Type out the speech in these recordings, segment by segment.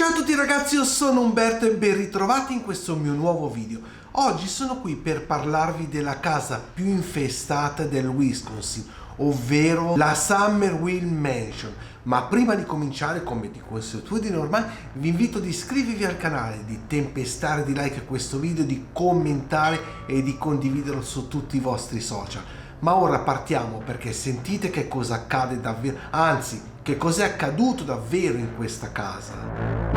Ciao a tutti ragazzi, io sono Umberto e ben ritrovati in questo mio nuovo video. Oggi sono qui per parlarvi della casa più infestata del Wisconsin, ovvero la Summerville Mansion. Ma prima di cominciare, come di consuetudine ormai, vi invito ad iscrivervi al canale, di tempestare di like a questo video, di commentare e di condividerlo su tutti i vostri social. Ma ora partiamo, perché sentite che cosa accade davvero, anzi, che cosa è accaduto davvero in questa casa.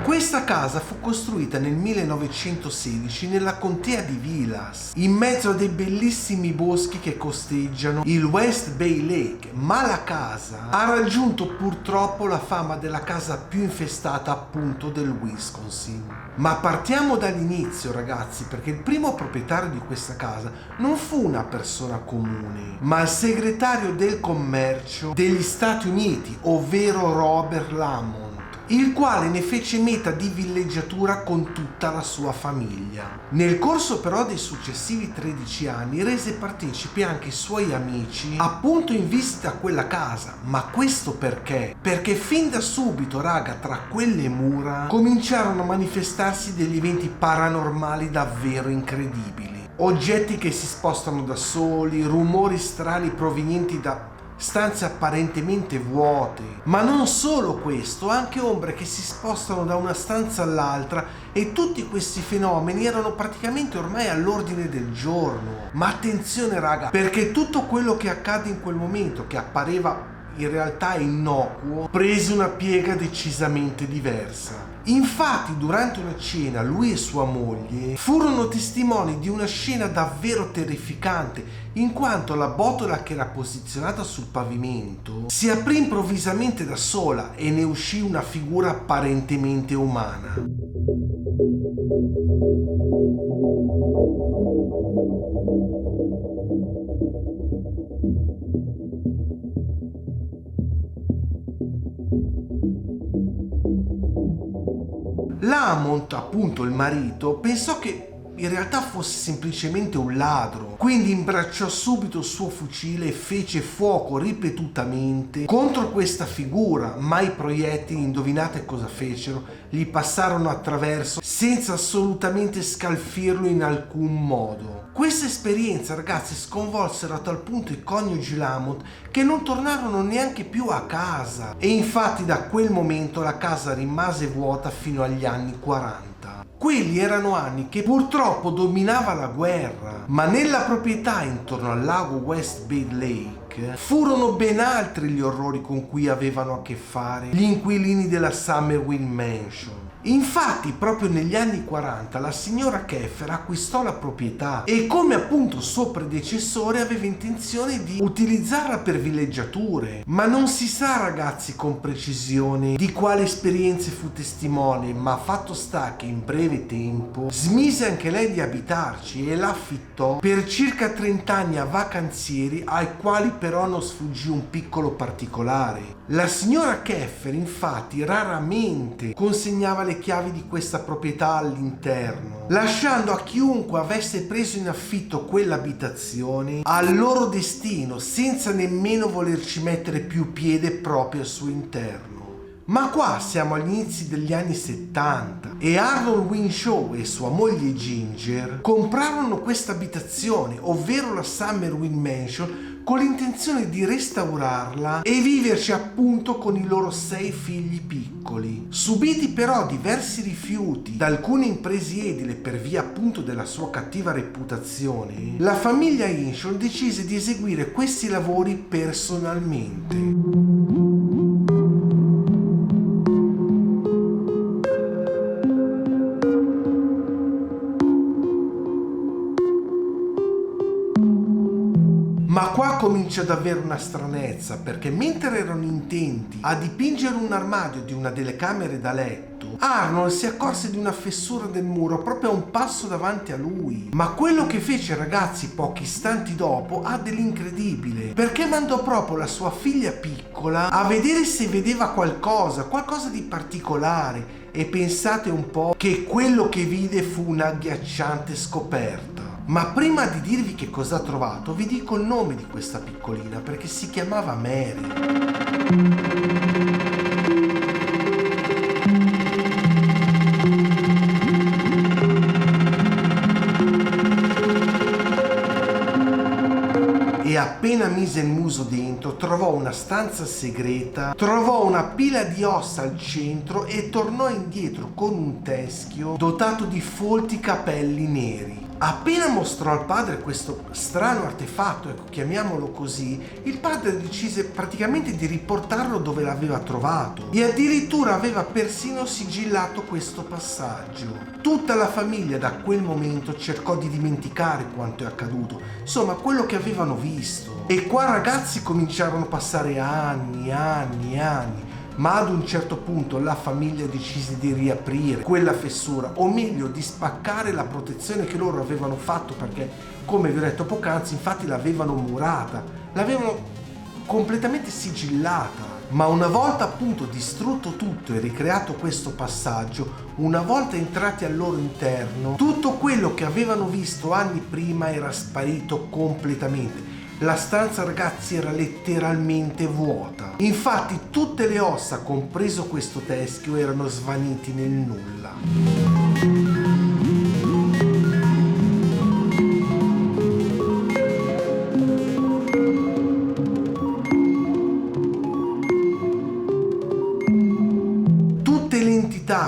Questa casa fu costruita nel 1916 nella contea di Vilas, in mezzo a dei bellissimi boschi che costeggiano il West Bay Lake, ma la casa ha raggiunto purtroppo la fama della casa più infestata appunto del Wisconsin. Ma partiamo dall'inizio ragazzi, perché il primo proprietario di questa casa non fu una persona comune, ma il segretario del commercio degli Stati Uniti, ovvero Robert Lamont, il quale ne fece meta di villeggiatura con tutta la sua famiglia. Nel corso però dei successivi 13 anni rese partecipi anche i suoi amici appunto in visita a quella casa. Ma questo perché? Perché fin da subito, raga, tra quelle mura cominciarono a manifestarsi degli eventi paranormali davvero incredibili. Oggetti che si spostano da soli, rumori strani provenienti da stanze apparentemente vuote, ma non solo questo, anche ombre che si spostano da una stanza all'altra, e tutti questi fenomeni erano praticamente ormai all'ordine del giorno. Ma attenzione raga, perché tutto quello che accade in quel momento, che appareva in realtà innocuo, prese una piega decisamente diversa. Infatti durante una cena lui e sua moglie furono testimoni di una scena davvero terrificante, in quanto la botola che era posizionata sul pavimento si aprì improvvisamente da sola e ne uscì una figura apparentemente umana. Lamont, appunto il marito, pensò che in realtà fosse semplicemente un ladro, quindi imbracciò subito il suo fucile e fece fuoco ripetutamente contro questa figura, ma i proiettili, indovinate cosa fecero? Gli passarono attraverso senza assolutamente scalfirlo in alcun modo. Questa esperienza ragazzi sconvolsero a tal punto i coniugi Lamont che non tornarono neanche più a casa, e infatti da quel momento la casa rimase vuota fino agli anni 40. Quelli erano anni che purtroppo dominava la guerra, ma nella proprietà intorno al lago West Bay Lake furono ben altri gli orrori con cui avevano a che fare gli inquilini della Summerville Mansion. Infatti proprio negli anni 40 la signora Keffer acquistò la proprietà e, come appunto suo predecessore, aveva intenzione di utilizzarla per villeggiature, ma non si sa ragazzi con precisione di quali esperienze fu testimone, ma fatto sta che in breve tempo smise anche lei di abitarci e la affittò per circa 30 anni a vacanzieri, ai quali però non sfuggì un piccolo particolare. La signora Keffer infatti raramente consegnava le chiavi di questa proprietà all'interno, lasciando a chiunque avesse preso in affitto quell'abitazione al loro destino, senza nemmeno volerci mettere più piede proprio al suo interno. Ma qua siamo agli inizi degli anni 70 e Arnold Winshaw e sua moglie Ginger comprarono questa abitazione, ovvero la Summerville Mansion, con l'intenzione di restaurarla e viverci appunto con i loro 6 figli piccoli. Subiti però diversi rifiuti da alcune imprese edili per via appunto della sua cattiva reputazione, la famiglia Hinshaw decise di eseguire questi lavori personalmente. Ma qua comincia davvero una stranezza, perché mentre erano intenti a dipingere un armadio di una delle camere da letto, Arnold si accorse di una fessura del muro proprio a un passo davanti a lui. Ma quello che fece ragazzi pochi istanti dopo ha dell'incredibile, perché mandò proprio la sua figlia piccola a vedere se vedeva qualcosa di particolare, e pensate un po' che quello che vide fu un'agghiacciante scoperta. Ma prima di dirvi che cosa ha trovato, vi dico il nome di questa piccolina, perché si chiamava Mary. E appena mise il muso dentro, trovò una stanza segreta, trovò una pila di ossa al centro e tornò indietro con un teschio dotato di folti capelli neri. Appena mostrò al padre questo strano artefatto, ecco, chiamiamolo così, il padre decise praticamente di riportarlo dove l'aveva trovato e addirittura aveva persino sigillato questo passaggio. Tutta la famiglia da quel momento cercò di dimenticare quanto è accaduto, insomma quello che avevano visto. E qua ragazzi cominciarono a passare anni, ma ad un certo punto la famiglia decise di riaprire quella fessura, o meglio di spaccare la protezione che loro avevano fatto, perché come vi ho detto poc'anzi infatti l'avevano murata, l'avevano completamente sigillata. Ma una volta appunto distrutto tutto e ricreato questo passaggio, una volta entrati al loro interno, tutto quello che avevano visto anni prima era sparito completamente. La stanza ragazzi era letteralmente vuota. Infatti tutte le ossa, compreso questo teschio, erano svaniti nel nulla.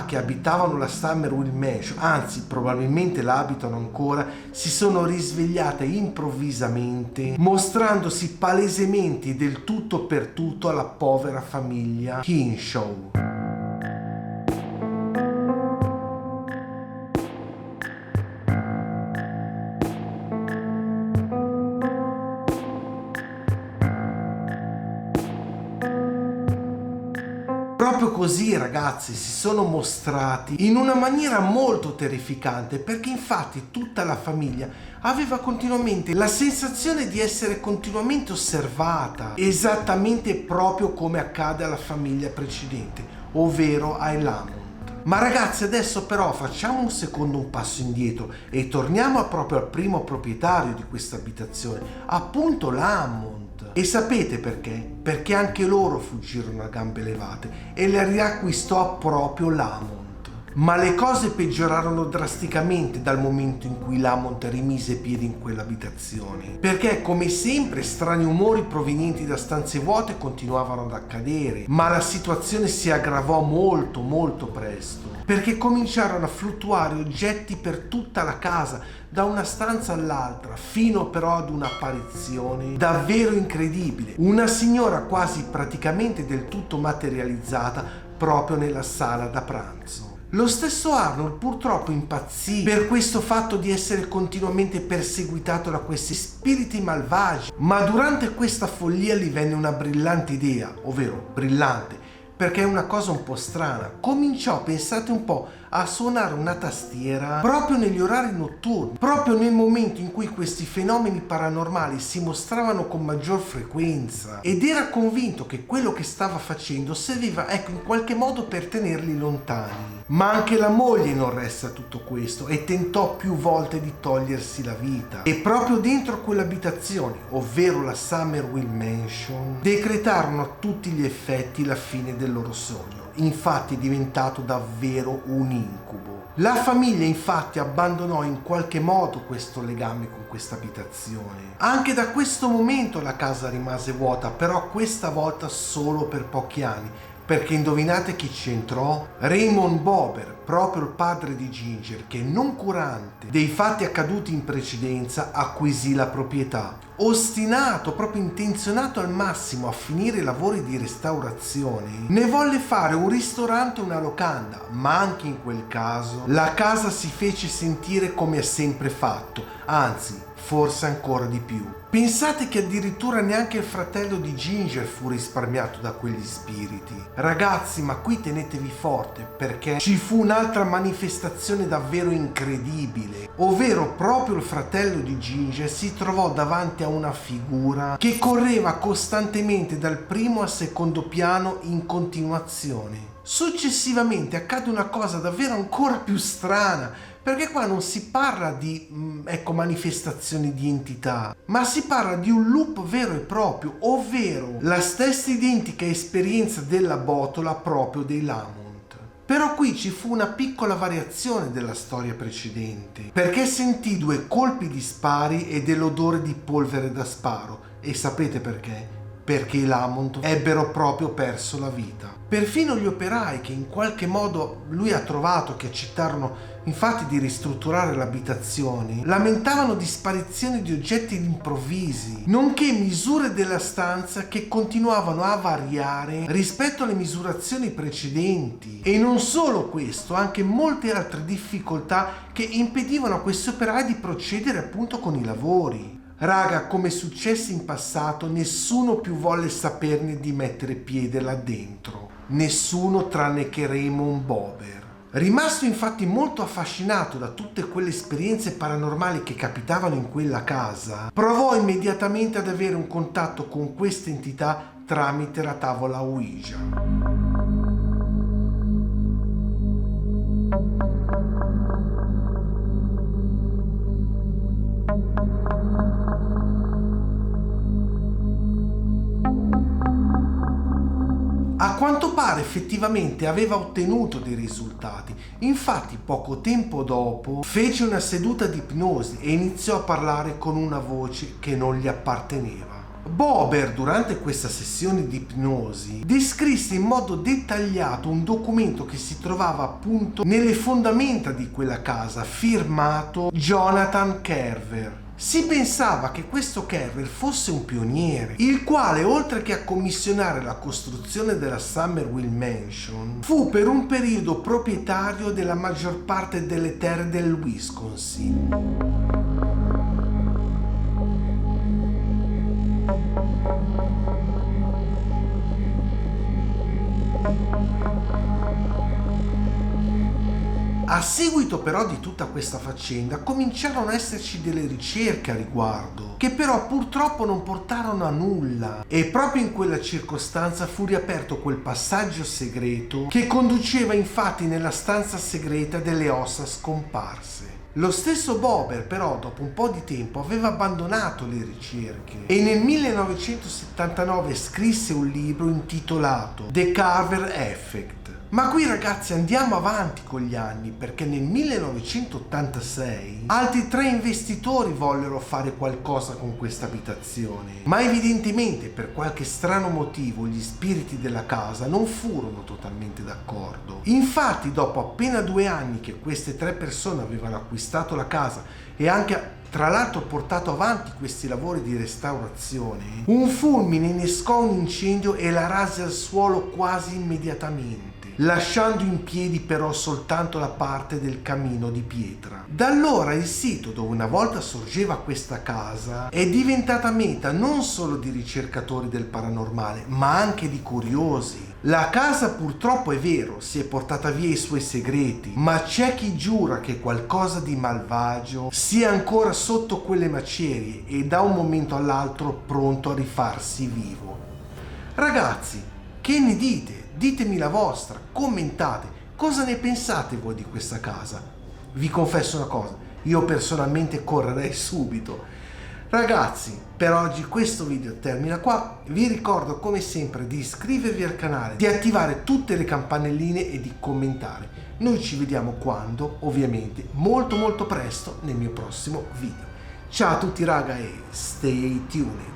Che abitavano la Summerville Mansion, anzi probabilmente la abitano ancora, si sono risvegliate improvvisamente, mostrandosi palesemente e del tutto per tutto alla povera famiglia Hinshaw. Proprio così ragazzi si sono mostrati in una maniera molto terrificante, perché infatti tutta la famiglia aveva continuamente la sensazione di essere continuamente osservata, esattamente proprio come accade alla famiglia precedente, ovvero ai Lamont. Ma ragazzi adesso però facciamo un passo indietro e torniamo proprio al primo proprietario di questa abitazione, appunto Lamont. E sapete perché? Perché anche loro fuggirono a gambe levate e le riacquistò proprio Lamont. Ma le cose peggiorarono drasticamente dal momento in cui Lamont rimise piede in quell'abitazione, perché come sempre strani umori provenienti da stanze vuote continuavano ad accadere, ma la situazione si aggravò molto presto, perché cominciarono a fluttuare oggetti per tutta la casa, da una stanza all'altra, fino però ad un'apparizione davvero incredibile, una signora quasi praticamente del tutto materializzata proprio nella sala da pranzo. Lo stesso Arnold purtroppo impazzì per questo fatto di essere continuamente perseguitato da questi spiriti malvagi, ma durante questa follia gli venne una brillante idea, ovvero brillante, perché è una cosa un po' strana. Cominciò, pensate un po', a suonare una tastiera proprio negli orari notturni, proprio nel momento in cui questi fenomeni paranormali si mostravano con maggior frequenza, ed era convinto che quello che stava facendo serviva, ecco, in qualche modo per tenerli lontani. Ma anche la moglie non resta a tutto questo e tentò più volte di togliersi la vita. E proprio dentro quell'abitazione, ovvero la Summerville Mansion, decretarono a tutti gli effetti la fine del loro sogno. Infatti è diventato davvero un incubo. La famiglia infatti abbandonò in qualche modo questo legame con questa abitazione. Anche da questo momento la casa rimase vuota, però questa volta solo per pochi anni, perché indovinate chi ci entrò? Raymond Bober, proprio il padre di Ginger, che non curante dei fatti accaduti in precedenza acquisì la proprietà. Ostinato, proprio intenzionato al massimo a finire i lavori di restaurazione, ne volle fare un ristorante e una locanda, ma anche in quel caso la casa si fece sentire come ha sempre fatto, anzi forse ancora di più. Pensate che addirittura neanche il fratello di Ginger fu risparmiato da quegli spiriti. Ragazzi, ma qui tenetevi forte, perché ci fu un'altra manifestazione davvero incredibile, ovvero proprio il fratello di Ginger si trovò davanti a una figura che correva costantemente dal primo al secondo piano in continuazione. Successivamente accade una cosa davvero ancora più strana, perché qua non si parla di manifestazioni di entità, ma si parla di un loop vero e proprio, ovvero la stessa identica esperienza della botola proprio dei Lamont. Però qui ci fu una piccola variazione della storia precedente, perché sentì 2 colpi di spari e dell'odore di polvere da sparo. E sapete perché? Perché i Lamont ebbero proprio perso la vita. Perfino gli operai che in qualche modo lui ha trovato, che accettarono infatti di ristrutturare l'abitazione, lamentavano di sparizioni di oggetti improvvisi, nonché misure della stanza che continuavano a variare rispetto alle misurazioni precedenti. E non solo questo, anche molte altre difficoltà che impedivano a questi operai di procedere appunto con i lavori. Raga, come successe in passato, nessuno più volle saperne di mettere piede là dentro. Nessuno tranne che Raymond Bober. Rimasto infatti molto affascinato da tutte quelle esperienze paranormali che capitavano in quella casa, provò immediatamente ad avere un contatto con queste entità tramite la tavola Ouija. A quanto pare effettivamente aveva ottenuto dei risultati, infatti poco tempo dopo fece una seduta di ipnosi e iniziò a parlare con una voce che non gli apparteneva. Bober durante questa sessione di ipnosi descrisse in modo dettagliato un documento che si trovava appunto nelle fondamenta di quella casa, firmato Jonathan Carver. Si pensava che questo Carver fosse un pioniere, il quale oltre che a commissionare la costruzione della Summerville Mansion, fu per un periodo proprietario della maggior parte delle terre del Wisconsin. A seguito però di tutta questa faccenda cominciarono ad esserci delle ricerche a riguardo, che però purtroppo non portarono a nulla, e proprio in quella circostanza fu riaperto quel passaggio segreto che conduceva infatti nella stanza segreta delle ossa scomparse. Lo stesso Bober però dopo un po' di tempo aveva abbandonato le ricerche e nel 1979 scrisse un libro intitolato The Carver Effect. Ma qui ragazzi andiamo avanti con gli anni, perché nel 1986 altri 3 investitori vollero fare qualcosa con questa abitazione, ma evidentemente per qualche strano motivo gli spiriti della casa non furono totalmente d'accordo. Infatti dopo appena 2 anni che queste 3 persone avevano acquistato la casa e anche tra l'altro portato avanti questi lavori di restaurazione, un fulmine innescò un incendio e la rase al suolo quasi immediatamente, lasciando in piedi però soltanto la parte del camino di pietra. Da allora il sito dove una volta sorgeva questa casa è diventata meta non solo di ricercatori del paranormale, ma anche di curiosi. La casa purtroppo è vero, si è portata via i suoi segreti, ma c'è chi giura che qualcosa di malvagio sia ancora sotto quelle macerie e da un momento all'altro pronto a rifarsi vivo. Ragazzi, che ne dite? Ditemi la vostra, commentate, cosa ne pensate voi di questa casa? Vi confesso una cosa, io personalmente correrei subito. Ragazzi, per oggi questo video termina qua. Vi ricordo come sempre di iscrivervi al canale, di attivare tutte le campanelline e di commentare. Noi ci vediamo quando, ovviamente, molto presto nel mio prossimo video. Ciao a tutti raga e stay tuned.